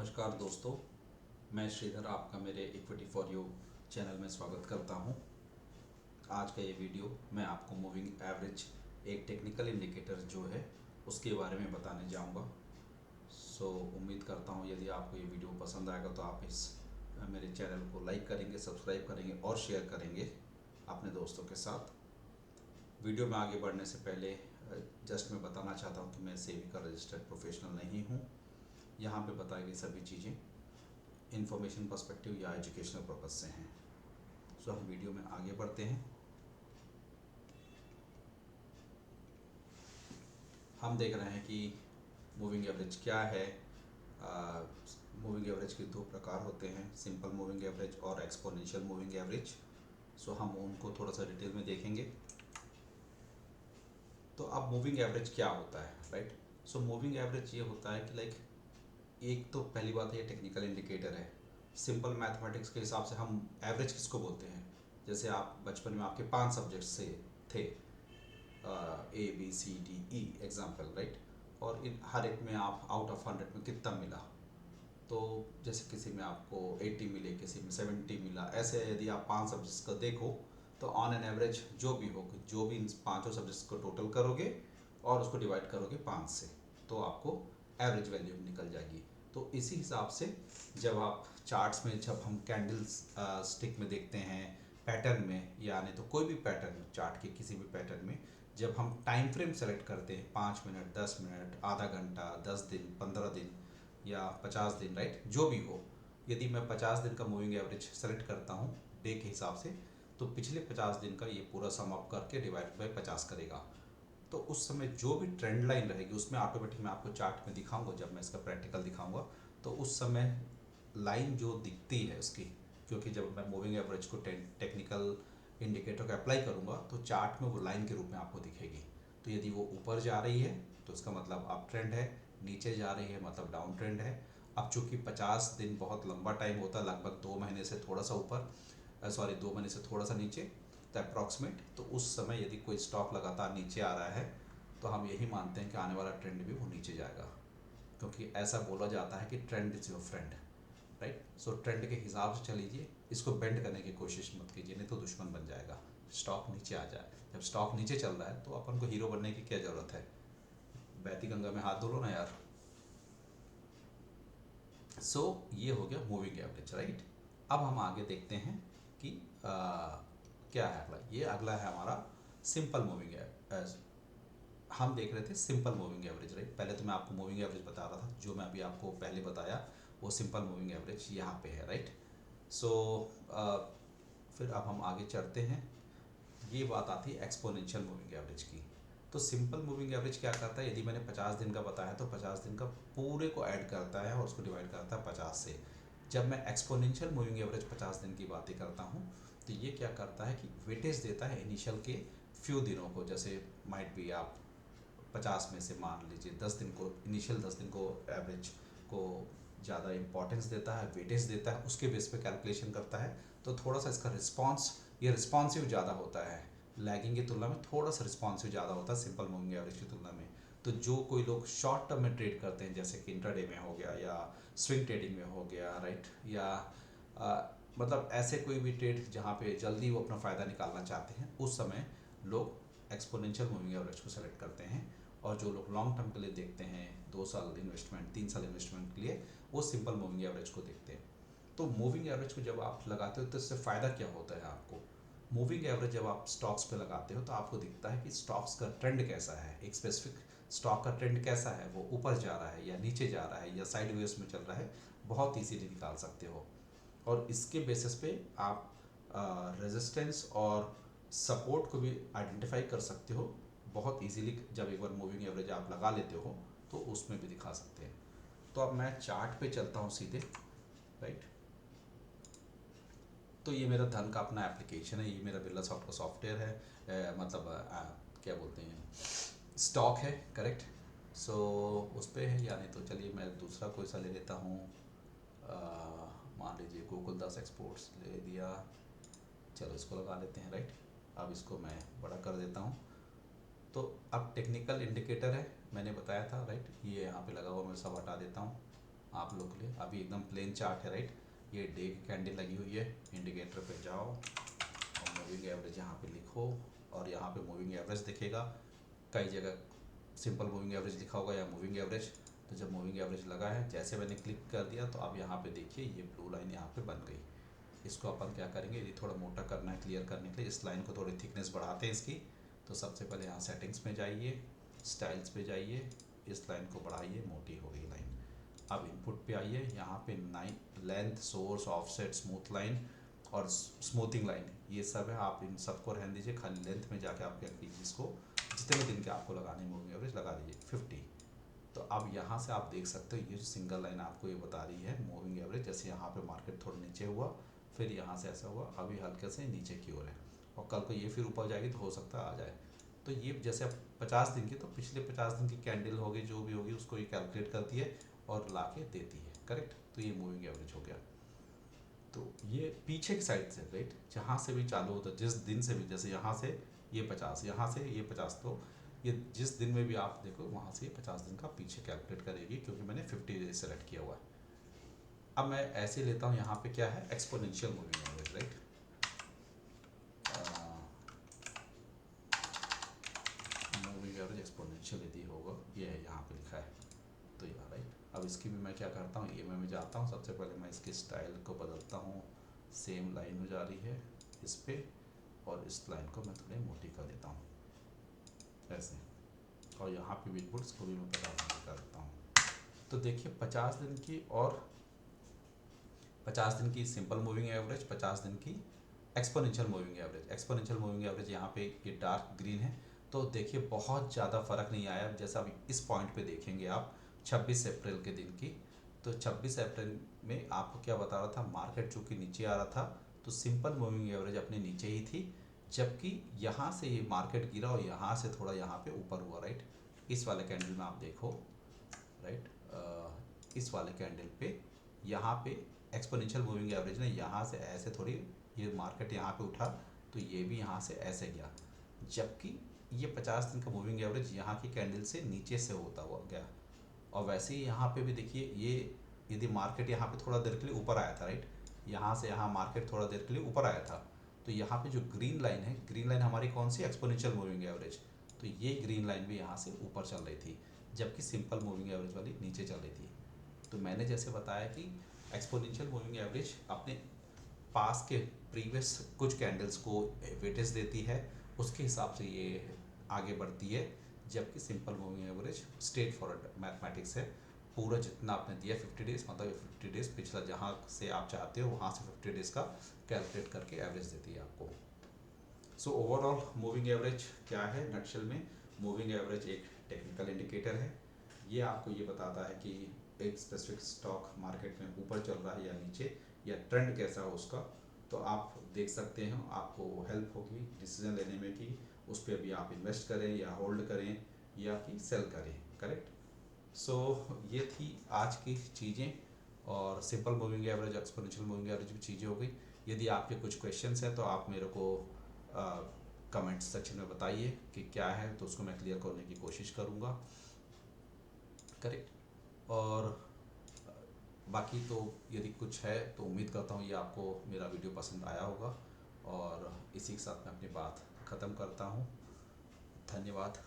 नमस्कार दोस्तों, मैं श्रीधर आपका मेरे इक्विटी फॉर यू चैनल में स्वागत करता हूं। आज का ये वीडियो मैं आपको मूविंग एवरेज एक टेक्निकल इंडिकेटर जो है उसके बारे में बताने जाऊंगा। उम्मीद करता हूं यदि आपको ये वीडियो पसंद आएगा तो आप इस मेरे चैनल को लाइक करेंगे, सब्सक्राइब करेंगे और शेयर करेंगे अपने दोस्तों के साथ। वीडियो में आगे बढ़ने से पहले जस्ट मैं बताना चाहता हूँ कि मैं सेबी का रजिस्टर्ड प्रोफेशनल नहीं हूँ। यहाँ पे बताई गई सभी चीज़ें इंफॉर्मेशन पर्सपेक्टिव या एजुकेशनल पर्पज़ से हैं। हम वीडियो में आगे बढ़ते हैं। हम देख रहे हैं कि मूविंग एवरेज क्या है। मूविंग एवरेज के दो प्रकार होते हैं, सिंपल मूविंग एवरेज और एक्सपोनेंशियल मूविंग एवरेज। हम उनको थोड़ा सा डिटेल में देखेंगे। तो अब मूविंग एवरेज क्या होता है, राइट? मूविंग एवरेज ये होता है कि एक तो पहली बात है, ये टेक्निकल इंडिकेटर है। सिंपल मैथमेटिक्स के हिसाब से हम एवरेज किसको बोलते हैं? जैसे आप बचपन में आपके 5 सब्जेक्ट्स से थे, ABCDE एग्जाम्पल, राइट? और इन हर एक में आप आउट ऑफ 100 में कितना मिला, तो जैसे किसी में आपको 80 मिले, किसी में 70 मिला, ऐसे यदि आप 5 सब्जेक्ट्स को देखो तो ऑन एन एवरेज जो भी हो, जो भी इन पाँचों सब्जेक्ट्स को टोटल करोगे और उसको डिवाइड करोगे 5 से, तो आपको एवरेज वैल्यू निकल जाएगी। तो इसी हिसाब से जब आप चार्ट्स में, जब हम कैंडल्स स्टिक में देखते हैं, पैटर्न में, यानी तो कोई भी पैटर्न चार्ट के किसी भी पैटर्न में, जब हम टाइम फ्रेम सेलेक्ट करते हैं 5 मिनट, 10 मिनट, आधा घंटा, 10 दिन, 15 दिन या 50 दिन, राइट? जो भी हो, यदि मैं 50 दिन का मूविंग एवरेज सेलेक्ट करता हूँ डे के हिसाब से, तो पिछले 50 दिन का ये पूरा सम अप करके डिवाइड बाय 50 करेगा। तो उस समय जो भी ट्रेंड लाइन रहेगी उसमें ऑटोमेटिक मैं आपको चार्ट में दिखाऊंगा, जब मैं इसका प्रैक्टिकल दिखाऊंगा तो उस समय लाइन जो दिखती है उसकी, क्योंकि जब मैं मूविंग एवरेज को टेक्निकल इंडिकेटर का अप्लाई करूंगा तो चार्ट में वो लाइन के रूप में आपको दिखेगी। तो यदि वो ऊपर जा रही है तो इसका मतलब अप ट्रेंड है, नीचे जा रही है मतलब डाउन ट्रेंड है। अब चूंकि 50 दिन बहुत लंबा टाइम होता है, लगभग 2 महीने से थोड़ा सा ऊपर, 2 महीने से थोड़ा सा नीचे, तो अप्रॉक्सीमेट, तो उस समय यदि कोई स्टॉक लगातार नीचे आ रहा है तो हम यही मानते हैं कि आने वाला ट्रेंड भी वो नीचे जाएगा, क्योंकि ऐसा बोला जाता है कि trend is your friend, right? Trend के हिसाब से चलीजिए, इसको बेंड करने की कोशिश मत कीजिए, नहीं तो दुश्मन बन जाएगा। स्टॉक नीचे आ जाए, जब स्टॉक नीचे चल रहा है तो अपन को हीरो बनने की क्या ज़रूरत है? बहती गंगा में हाथ धो लो ना यार। ये हो गया मूविंग एवरेज, राइट? अब हम आगे देखते हैं कि क्या है अगला। ये अगला है हमारा सिंपल मूविंग एवरेज। हम देख रहे थे सिंपल मूविंग एवरेज, राइट? पहले तो मैं आपको मूविंग एवरेज बता रहा था, जो मैं अभी आपको पहले बताया वो सिंपल मूविंग एवरेज यहाँ पे है, राइट? सो फिर अब हम आगे चलते हैं। ये बात आती है एक्सपोनेंशियल मूविंग एवरेज की। तो सिंपल मूविंग एवरेज क्या करता है, यदि मैंने 50 दिन का बताया तो 50 दिन का पूरे को ऐड करता है और उसको डिवाइड करता है 50 से। जब मैं एक्सपोनेंशियल मूविंग एवरेज 50 दिन की बातें करता हूँ तो ये क्या करता है कि वेटेज देता है इनिशियल के फ्यू दिनों को। जैसे माइट भी आप 50 में से मान लीजिए 10 दिन को, इनिशियल 10 दिन को एवरेज को ज़्यादा इंपॉर्टेंस देता है, वेटेज देता है, उसके बेस पे कैलकुलेशन करता है। तो थोड़ा सा इसका रिस्पॉन्स, ये रिस्पॉन्सिव ज़्यादा होता है, लैगिंग की तुलना में थोड़ा सा रिस्पॉन्सिव ज़्यादा होता है सिंपल मूविंग एवरेज की तुलना में। तो जो कोई लोग शॉर्ट टर्म में ट्रेड करते हैं, जैसे कि इंट्राडे में हो गया या स्विंग ट्रेडिंग में हो गया, राइट? या मतलब ऐसे कोई भी ट्रेड जहाँ पे जल्दी वो अपना फ़ायदा निकालना चाहते हैं, उस समय लोग एक्सपोनेंशियल मूविंग एवरेज को सेलेक्ट करते हैं। और जो लोग लॉन्ग टर्म के लिए देखते हैं, 2 साल इन्वेस्टमेंट, 3 साल इन्वेस्टमेंट के लिए, वो सिंपल मूविंग एवरेज को देखते हैं। तो मूविंग एवरेज को जब आप लगाते हो तो इससे फ़ायदा क्या होता है आपको? मूविंग एवरेज जब आप स्टॉक्स पे लगाते हो तो आपको दिखता है कि स्टॉक्स का ट्रेंड कैसा है, एक स्पेसिफिक स्टॉक का ट्रेंड कैसा है, वो ऊपर जा रहा है या नीचे जा रहा है या साइडवेज में चल रहा है, बहुत ईजीली निकाल सकते हो। और इसके बेसिस पे आप रेजिस्टेंस और सपोर्ट को भी आइडेंटिफाई कर सकते हो बहुत इजीली। जब एक बार मूविंग एवरेज आप लगा लेते हो तो उसमें भी दिखा सकते हैं। तो अब मैं चार्ट पे चलता हूँ सीधे, राइट? तो ये मेरा धन का अपना एप्लीकेशन है, ये मेरा बिरला सॉफ्ट का सॉफ्टवेयर है, मतलब क्या बोलते हैं, स्टॉक है, करेक्ट? उस पर है, यानी तो चलिए मैं दूसरा कोई सा ले लेता हूँ। मान लीजिए गोकुल दास एक्सपोर्ट्स ले दिया, चलो इसको लगा लेते हैं, राइट? अब इसको मैं बड़ा कर देता हूँ। तो अब टेक्निकल इंडिकेटर है, मैंने बताया था, राइट? ये यहाँ पे लगा हुआ, मैं सब हटा देता हूँ, आप लोग के लिए। अभी एकदम प्लेन चार्ट है राइट। ये डे की कैंडल लगी हुई है। इंडिकेटर पे जाओ और मूविंग एवरेज यहाँ पे लिखो और यहाँ पे मूविंग एवरेज दिखेगा। कई जगह सिंपल मूविंग एवरेज लिखा होगा या मूविंग एवरेज। तो जब मूविंग एवरेज लगा है, जैसे मैंने क्लिक कर दिया तो अब यहाँ पे देखिए ये ब्लू लाइन यहाँ पे बन गई। इसको अपन क्या करेंगे, यदि थोड़ा मोटा करना है क्लियर करने के लिए, इस लाइन को थोड़ी थिकनेस बढ़ाते हैं इसकी। तो सबसे पहले यहाँ सेटिंग्स में जाइए, स्टाइल्स पे जाइए, इस लाइन को बढ़ाइए, मोटी हो गई लाइन। अब इनपुट पे आइए, यहाँ पे length, source, offset, smooth line और स्मूथिंग लाइन, ये सब है। आप इन सबको रहने दीजिए, खाली लेंथ में जाके आप क्या कीजिए, इसको जितने दिन के आपको लगाने मूविंग एवरेज लगा दीजिए 50। तो अब यहाँ से आप देख सकते हो ये जो सिंगल लाइन आपको ये बता रही है मूविंग एवरेज। जैसे यहाँ पे मार्केट थोड़ा नीचे हुआ, फिर यहाँ से ऐसा हुआ, अभी हल्के से नीचे की ओर है और कल को ये फिर ऊपर जाएगी तो हो सकता है आ जाए। तो ये जैसे 50 दिन की, तो पिछले 50 दिन की कैंडल होगी जो भी होगी उसको ये कैलकुलेट करती है और ला के देती है, करेक्ट। तो ये मूविंग एवरेज हो गया। तो ये पीछे की साइड से राइट, जहाँ से भी चालू होता है, जिस दिन से भी, जैसे यहाँ से ये 50, यहाँ से ये 50, तो ये जिस दिन में भी आप देखो वहाँ से 50 दिन का पीछे कैलकुलेट करेगी, क्योंकि मैंने 50 डेज सेलेक्ट किया हुआ है। अब मैं ऐसे लेता हूँ, यहाँ पे क्या है, exponential moving average right. Moving average exponential यदि होगा, ये है यहाँ पे लिखा है, तो यार राइट। अब इसकी भी मैं क्या करता हूँ, ये मैं जाता हूँ, सबसे पहले मैं इसकी स्टाइल को बदलता हूँ। सेम लाइन हो जा रही है इस पे, और इस लाइन को मैं थोड़ी मोटी कर देता हूँ ऐसे, और यहाँ पे भी इनपुट्स को भी मैं 50 दिन की कर देता हूँ। तो देखिए 50 दिन की और 50 दिन की सिंपल मूविंग एवरेज, 50 दिन की exponential moving average. Exponential moving average यहाँ पे ये डार्क ग्रीन है, तो देखिए बहुत ज़्यादा फर्क नहीं आया। जैसा अभी इस पॉइंट पे देखेंगे आप 26 अप्रैल के दिन की, तो 26 अप्रैल में आपको क्या बता रहा था, मार्केट चूँकि नीचे आ रहा था तो सिंपल मूविंग एवरेज अपने नीचे ही थी, जबकि यहाँ से ये मार्केट गिरा और यहाँ से थोड़ा यहाँ पे ऊपर हुआ राइट। इस वाले कैंडल में आप देखो राइट, इस वाले कैंडल पे यहाँ पे एक्सपोनेंशियल मूविंग एवरेज ने यहाँ से ऐसे थोड़ी, ये मार्केट यहाँ पे उठा तो ये भी यहाँ से ऐसे गया, जबकि ये 50 दिन का मूविंग एवरेज यहाँ की कैंडल से नीचे से होता हुआ गया। और वैसे ही यहाँ पे भी देखिए, ये यदि मार्केट यहाँ पे थोड़ा देर के लिए ऊपर आया था राइट, यहाँ से यहाँ मार्केट थोड़ा देर के लिए ऊपर आया था, तो यहाँ पे जो ग्रीन लाइन है, ग्रीन लाइन हमारी कौन सी, एक्सपोनेंशियल मूविंग एवरेज, तो ये ग्रीन लाइन भी यहाँ से ऊपर चल रही थी, जबकि सिंपल मूविंग एवरेज वाली नीचे चल रही थी। तो मैंने जैसे बताया कि एक्सपोनेंशियल मूविंग एवरेज अपने पास के प्रीवियस कुछ कैंडल्स को वेटेज देती है, उसके हिसाब से ये आगे बढ़ती है, जबकि simple moving average straight forward mathematics है। पूरा जितना आपने दिया 50 डेज, मतलब 50 डेज पिछला जहाँ से आप चाहते हो वहाँ से 50 डेज का कैलकुलेट करके एवरेज देती है आपको। सो ओवरऑल मूविंग एवरेज क्या है नटशेल में, मूविंग एवरेज एक टेक्निकल इंडिकेटर है। ये आपको ये बताता है कि एक स्पेसिफिक स्टॉक मार्केट में ऊपर चल रहा है या नीचे, या ट्रेंड कैसा हो उसका। तो आप देख सकते हैं, आपको हेल्प होगी डिसीजन लेने में कि उस पर भी आप इन्वेस्ट करें या होल्ड करें या कि सेल करें, करेक्ट। सो ये थी आज की चीज़ें, और simple moving average, exponential moving average की चीज़ें हो गई। यदि आपके कुछ क्वेश्चंस हैं तो आप मेरे को कमेंट सेक्शन में बताइए कि क्या है, तो उसको मैं क्लियर करने की कोशिश करूँगा, करेक्ट। और बाकी तो यदि कुछ है तो उम्मीद करता हूँ ये आपको मेरा वीडियो पसंद आया होगा, और इसी के साथ मैं अपनी बात ख़त्म करता हूँ। धन्यवाद।